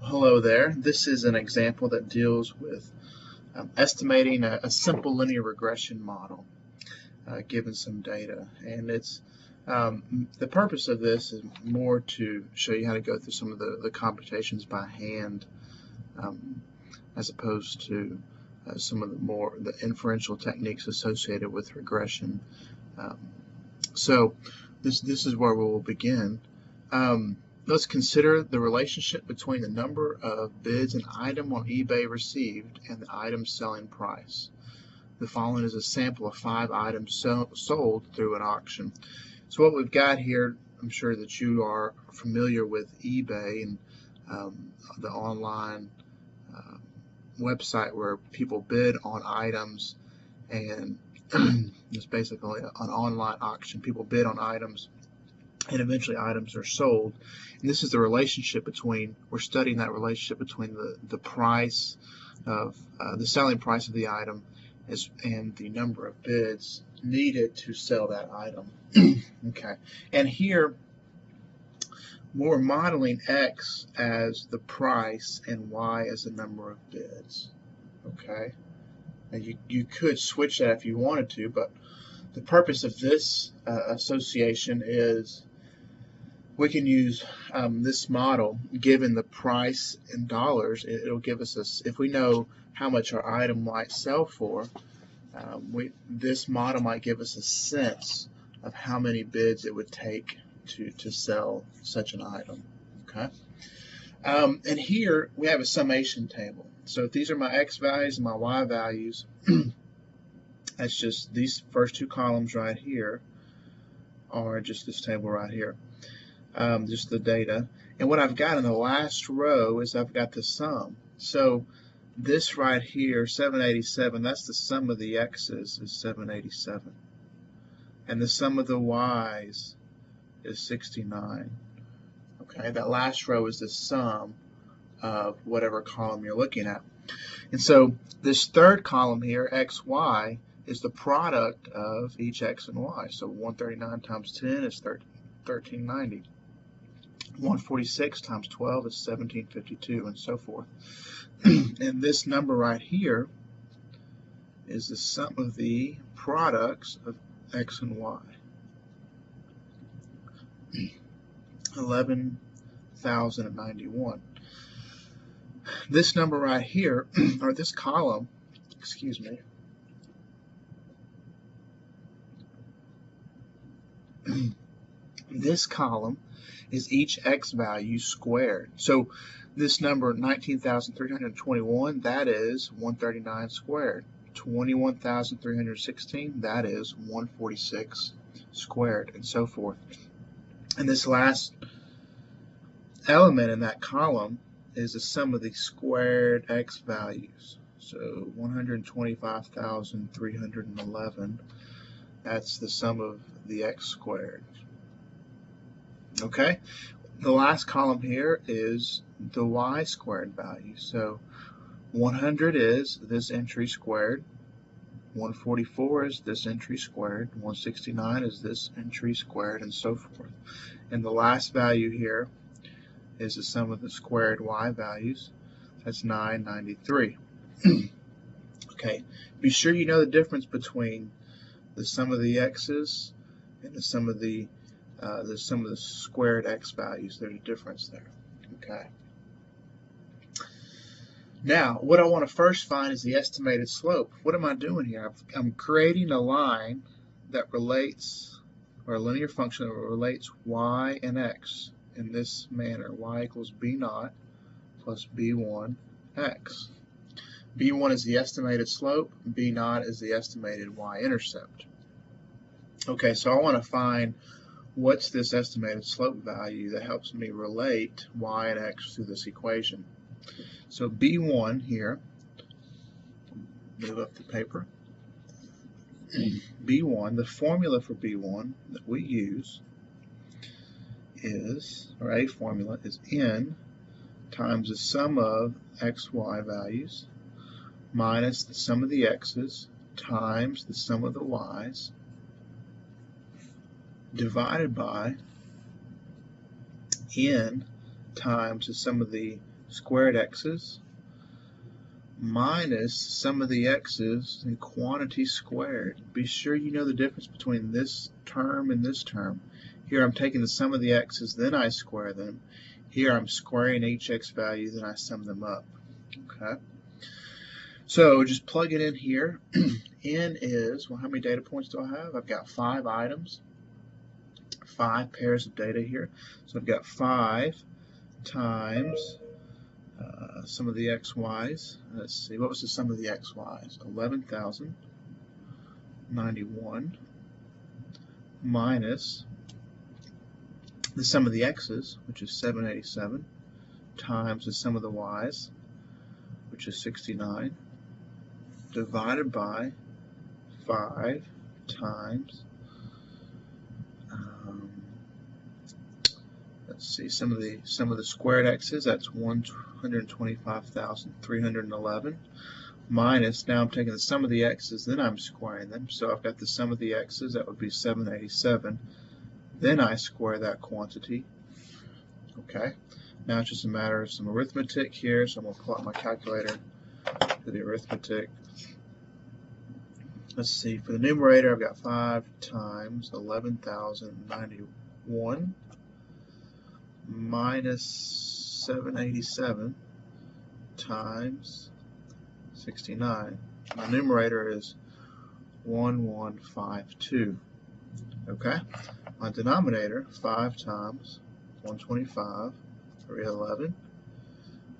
Hello there. This is an example that deals with estimating a simple linear regression model given some data. And the purpose of this is more to show you how to go through some of the computations by hand as opposed to some of the inferential techniques associated with regression. Um, so this is where we will begin. Let's consider the relationship between the number of bids an item on eBay received and the item's selling price. The following is a sample of 5 items sold through an auction. So what we've got here, I'm sure that you are familiar with eBay and the online website where people bid on items, and it's basically an online auction. People bid on items and eventually items are sold. And this is the relationship between, we're studying that relationship between the price of, the selling price of the item and the number of bids needed to sell that item. Okay, and here we're modeling X as the price and Y as the number of bids. Okay, and you could switch that if you wanted to, but the purpose of this association is we can use this model. Given the price in dollars, it'll give us if we know how much our item might sell for, this model might give us a sense of how many bids it would take to sell such an item. Okay, and here we have a summation table. So if these are my X values and my Y values, that's just these first two columns right here are just this table right here. Just the data, and what I've got in the last row is I've got the sum. So this right here, 787, that's the sum of the x's is 787, and the sum of the y's is 69. Okay, that last row is the sum of whatever column you're looking at. And so this third column here, xy, is the product of each x and y. So 139 times 10 is 1390. 146 times 12 is 1752, and so forth. And this number right here is the sum of the products of x and y. 11,091. This number right here, or this column, excuse me, this column is each x value squared. So this number 19,321, that is 139 squared. 21,316, that is 146 squared, and so forth. And this last element in that column is the sum of the squared x values. So 125,311, that's the sum of the x squared. Okay, the last column here is the y squared value. So 100 is this entry squared, 144 is this entry squared, 169 is this entry squared, and so forth. And the last value here is the sum of the squared y values. That's 993. Okay, be sure you know the difference between the sum of the x's and the sum of the squared x values. There's a difference there. Okay. Now, what I want to first find is the estimated slope. What am I doing here? I'm creating a line that relates, or a linear function that relates y and x in this manner. Y equals b naught plus b1 x. b1 is the estimated slope, b naught is the estimated y-intercept. Okay, so I want to find what's this estimated slope value that helps me relate y and x to this equation. So b1 here, move up the paper, b1, the formula for b1 that we use is, or a formula is n times the sum of xy values minus the sum of the x's times the sum of the y's divided by n times the sum of the squared x's minus sum of the x's and quantity squared. Be sure you know the difference between this term and this term. Here I'm taking the sum of the x's, then I square them. Here I'm squaring each x value, then I sum them up. Okay. So just plug it in here. N is, well, how many data points do I have? I've got 5 items, 5 pairs of data here. So I've got 5 times sum of the xy's. Let's see, what was the sum of the xy's? 11,091 minus the sum of the x's, which is 787, times the sum of the y's, which is 69, divided by 5 times, let's see, some of the squared x's, that's 125,311, minus, now I'm taking the sum of the x's, then I'm squaring them, so I've got the sum of the x's, that would be 787, then I square that quantity. Okay, now it's just a matter of some arithmetic here, so I'm going to pull out my calculator for the arithmetic. Let's see, for the numerator, I've got 5 times 11,091 minus 787 times 69. My numerator is 1152. Okay, my denominator, 5 times 125, 311,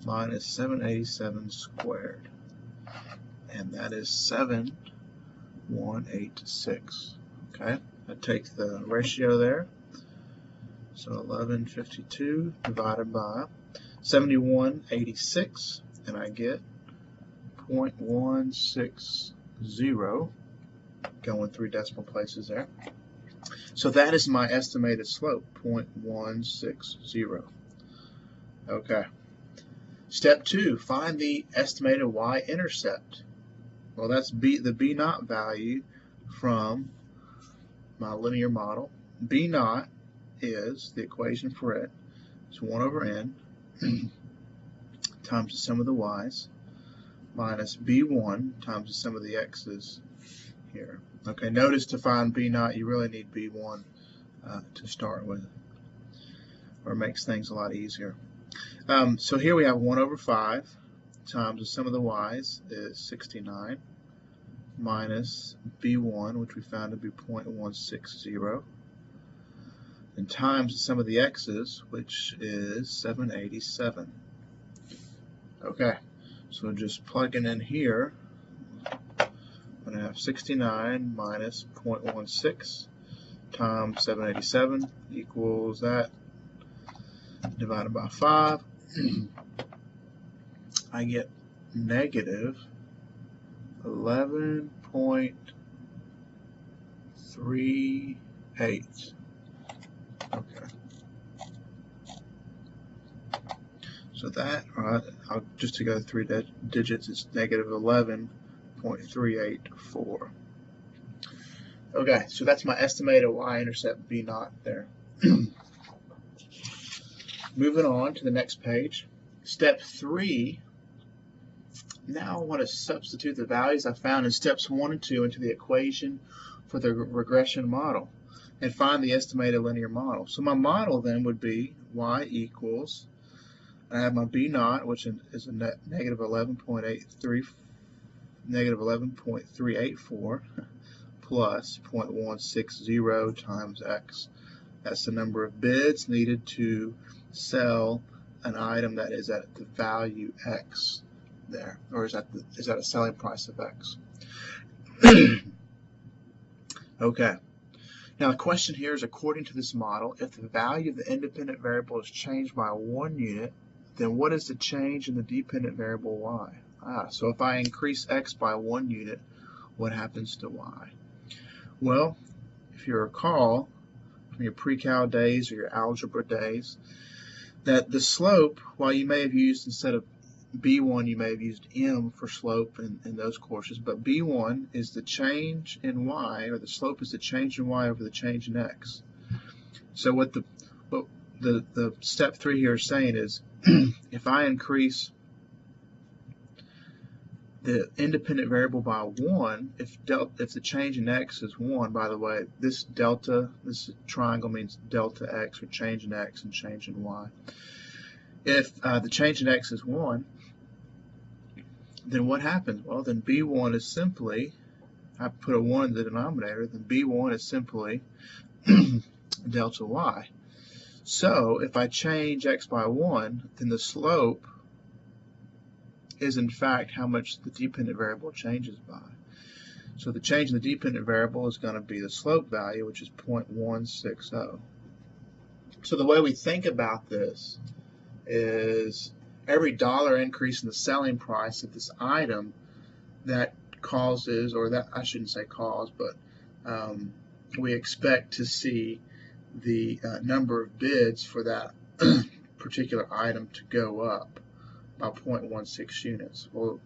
minus 787 squared. And that is 7186. Okay, I take the ratio there. So 1152 divided by 7186, and I get 0.160, going 3 decimal places there. So that is my estimated slope, 0.160. Okay. Step 2, find the estimated y-intercept. Well, that's the b-naught value from my linear model. B-naught is the equation for it. It's 1 over n times the sum of the y's minus b1 times the sum of the x's here. Okay, notice to find b0 you really need b1 to start with, or it makes things a lot easier. So here we have 1 over 5 times the sum of the y's is 69 minus b1, which we found to be 0.160, and times the sum of the x's, which is 787. Okay, so just plugging in here, I'm going to have 69 minus 0.16 times 787 equals that, divided by 5. I get negative 11.38. Okay. So that, just to go 3 digits, it's negative 11.384. Okay, so that's my estimated y-intercept b0 there. Moving on to the next page. Step 3. Now I want to substitute the values I found in steps 1 and 2 into the equation for the regression model and find the estimated linear model. So my model then would be y equals, I have my b0, which is a negative 11.384 plus 0.160 times x. That's the number of bids needed to sell an item that is at the value x there, or is at a selling price of x. Okay. Now the question here is, according to this model, if the value of the independent variable is changed by 1 unit, then what is the change in the dependent variable y? So if I increase x by 1 unit, what happens to y? Well, if you recall from your pre-cal days or your algebra days, that the slope, while you may have used, instead of b1, you may have used m for slope in those courses, but b1 is the change in y, or the slope is the change in y over the change in x. So what the step 3 here is saying is if I increase the independent variable by 1, if the change in x is 1, by the way, this triangle means delta x, or change in x and change in y. If the change in x is 1, then what happens? Well, then b1 is simply, I put a 1 in the denominator, then b1 is simply delta y. So if I change x by 1, then the slope is in fact how much the dependent variable changes by. So the change in the dependent variable is going to be the slope value, which is 0.160. So the way we think about this is every dollar increase in the selling price of this item that causes, or that I shouldn't say cause, but we expect to see the number of bids for that particular item to go up by 0.16 units. Well,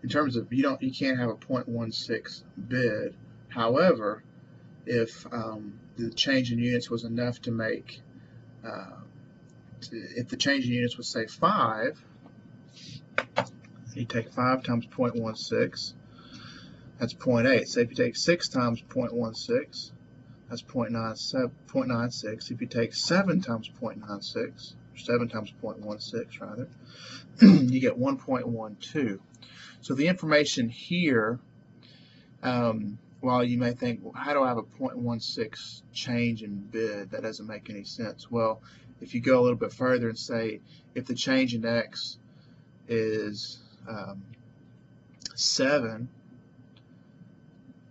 in terms of, you can't have a 0.16 bid. However, if the change in units was enough to make, if the change in units was, say, 5, you take 5 times 0.16, that's 0.8. So if you take 6 times 0.16, that's 0.96. If you take 7 times 0.96, 7 times 0.16 rather, you get 1.12. So the information here, while you may think, well, how do I have a 0.16 change in bid? That doesn't make any sense. Well, if you go a little bit further and say, if the change in x is 7,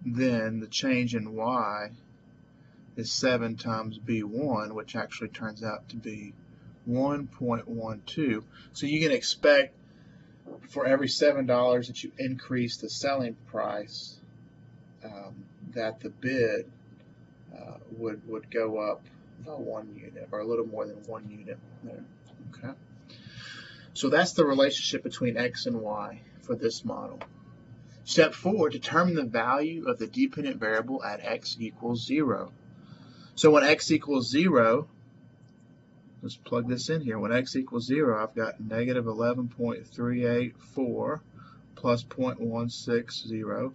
then the change in y is 7 times b1, which actually turns out to be 1.12. So you can expect for every $7 that you increase the selling price, that the bid would go up by 1 unit, or a little more than 1 unit there. Okay. So that's the relationship between x and y for this model. Step 4, determine the value of the dependent variable at x equals 0. So when x equals 0, let's plug this in here. When x equals 0, I've got negative 11.384 plus 0.160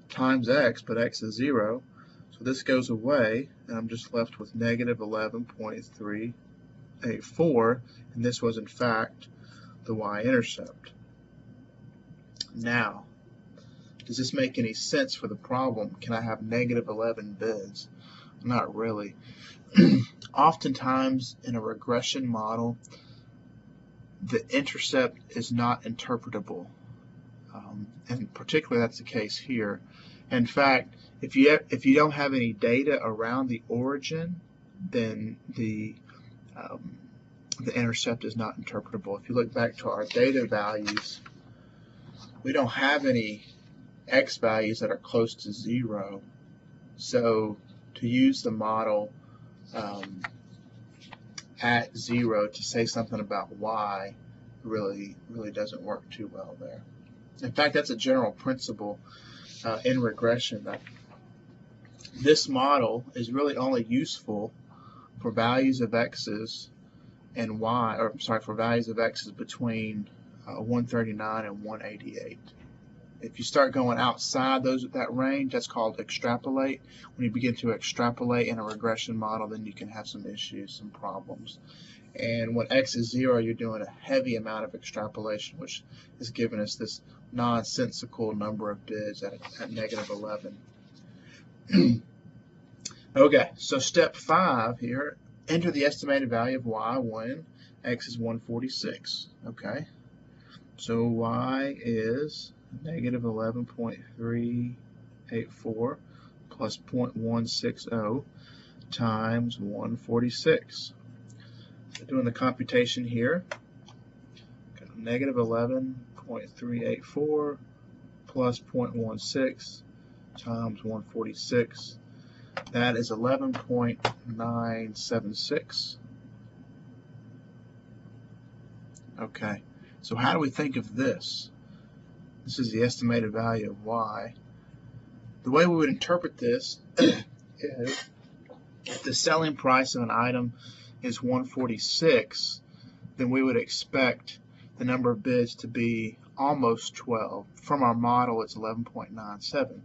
times x, but x is 0. So this goes away, and I'm just left with negative 11.384, and this was in fact the y-intercept. Now, does this make any sense for the problem? Can I have negative 11 bids? Not really. Oftentimes in a regression model, the intercept is not interpretable, and particularly that's the case here. In fact, if you don't have any data around the origin, then the intercept is not interpretable. If you look back to our data values, we don't have any x values that are close to 0. So to use the model at 0 to say something about y really doesn't work too well there. In fact, that's a general principle in regression, that this model is really only useful for values of x's and y, or sorry, for values of x's between 139 and 188. If you start going outside that range, that's called extrapolate. When you begin to extrapolate in a regression model, then you can have some issues, some problems. And when x is 0, you're doing a heavy amount of extrapolation, which is giving us this nonsensical number of bids at negative 11. Okay, so step 5 here, enter the estimated value of y when x is 146. Okay, so y is negative 11.384 plus 0.160 times 146. So doing the computation here, got negative 11.384 plus 0.16 times 146. That is 11.976. Okay, so how do we think of this? This is the estimated value of y. The way we would interpret this is if the selling price of an item is 146, then we would expect the number of bids to be almost 12. From our model, it's 11.97.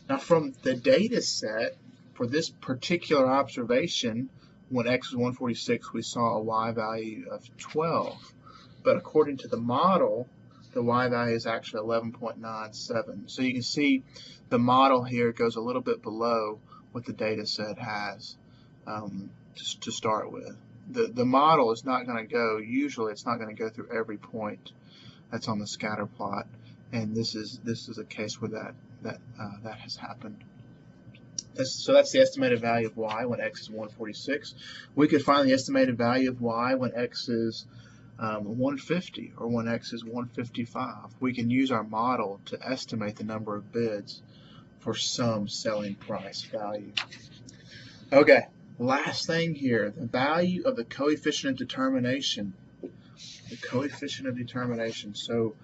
Now, from the data set for this particular observation, when x was 146, we saw a y value of 12. But according to the model, the y value is actually 11.97. So you can see the model here goes a little bit below what the data set has to start with. The model is not going to go, usually it's not going to go through every point that's on the scatter plot, and this is a case where that has happened. So that's the estimated value of y when x is 146. We could find the estimated value of y when x is 150 or when x is 155. We can use our model to estimate the number of bids for some selling price value. Okay, last thing here, the value of the coefficient of determination. The coefficient of determination. So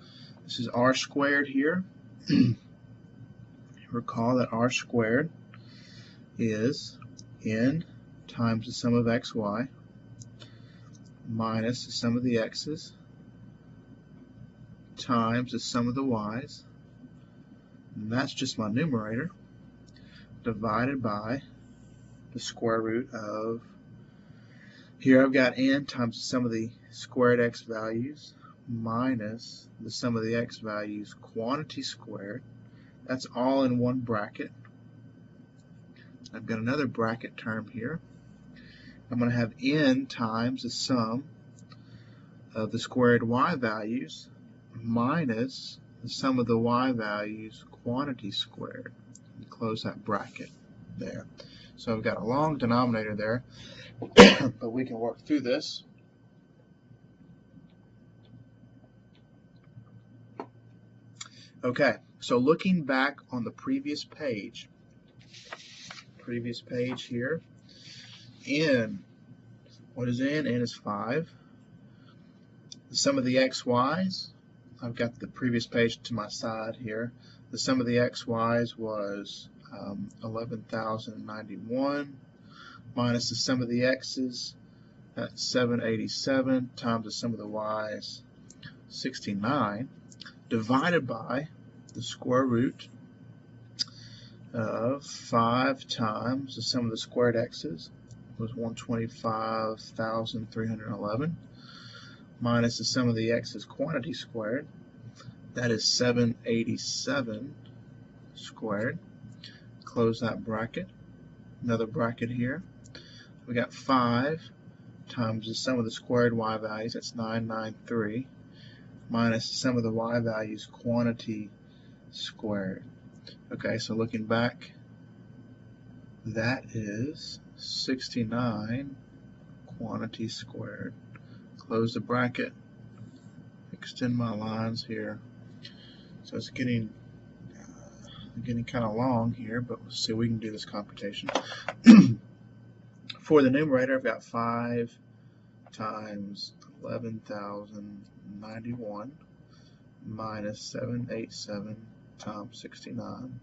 this is r squared here. Recall that r squared is n times the sum of xy minus the sum of the x's times the sum of the y's, and that's just my numerator, divided by the square root of, here I've got n times the sum of the squared x values minus the sum of the x values quantity squared. That's all in one bracket. I've got another bracket term here. I'm going to have n times the sum of the squared y values minus the sum of the y values quantity squared. And close that bracket there. So I've got a long denominator there, but we can work through this. Okay, so looking back on the previous page here, n, what is n? N is 5. The sum of the xy's, I've got the previous page to my side here. The sum of the xy's was 11,091 minus the sum of the x's, that's 787, times the sum of the y's, 69, divided by the square root of 5 times the sum of the squared x's was 125,311 minus the sum of the x's quantity squared, that is 787 squared. Close that bracket. Another bracket here. We got 5 times the sum of the squared y values, that's 993, minus the sum of the y values quantity squared. Okay, so looking back, that is 69 quantity squared. Close the bracket, extend my lines here. So it's getting kind of long here, but we'll see if we can do this computation. For the numerator, I've got 5 times 11,091 minus 787 times 69.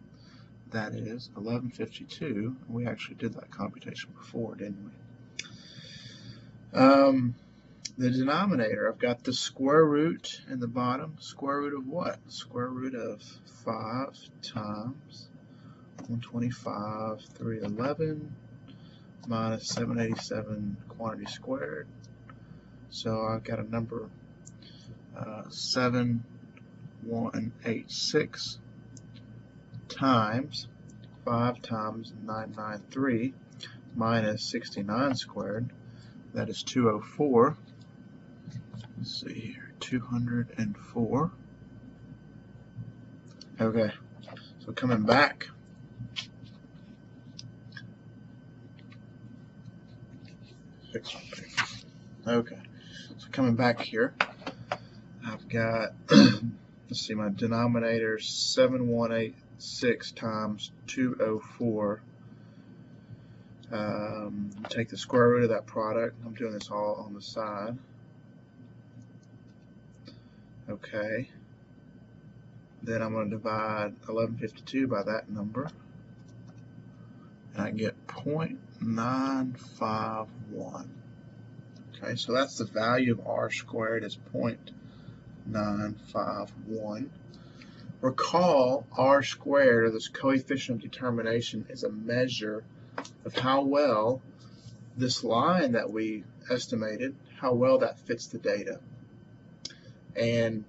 That is 1152. We actually did that computation before, didn't we? The denominator, I've got the square root in the bottom. Square root of what? Square root of 5 times 125,311 minus 787 quantity squared. So I've got a number 7186 times 5 times 993 minus 69 squared. That is 204. Let's see here, 204. Okay, so coming back, okay, so coming back here, I've got, let's see, my denominator 7186 times 204. Take the square root of that product. I'm doing this all on the side. Okay. Then I'm going to divide 1152 by that number, and I get 0.951. Okay, so that's the value of r squared is 0.951. Recall r squared, or this coefficient of determination, is a measure of how well this line that we estimated, how well that fits the data. And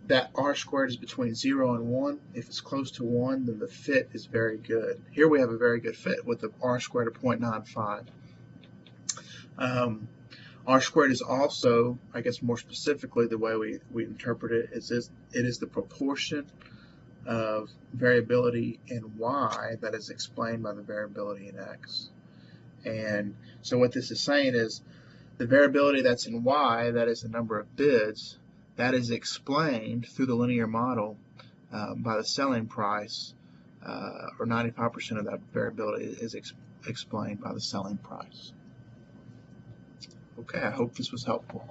that r squared is between 0 and 1. If it's close to 1, then the fit is very good. Here we have a very good fit with the r squared of 0.95. R squared is also, I guess more specifically, the way we interpret it is it is the proportion of variability in y that is explained by the variability in x. And so what this is saying is the variability that's in y, that is the number of bids, that is explained through the linear model by the selling price, or 95% of that variability is explained by the selling price. Okay, I hope this was helpful.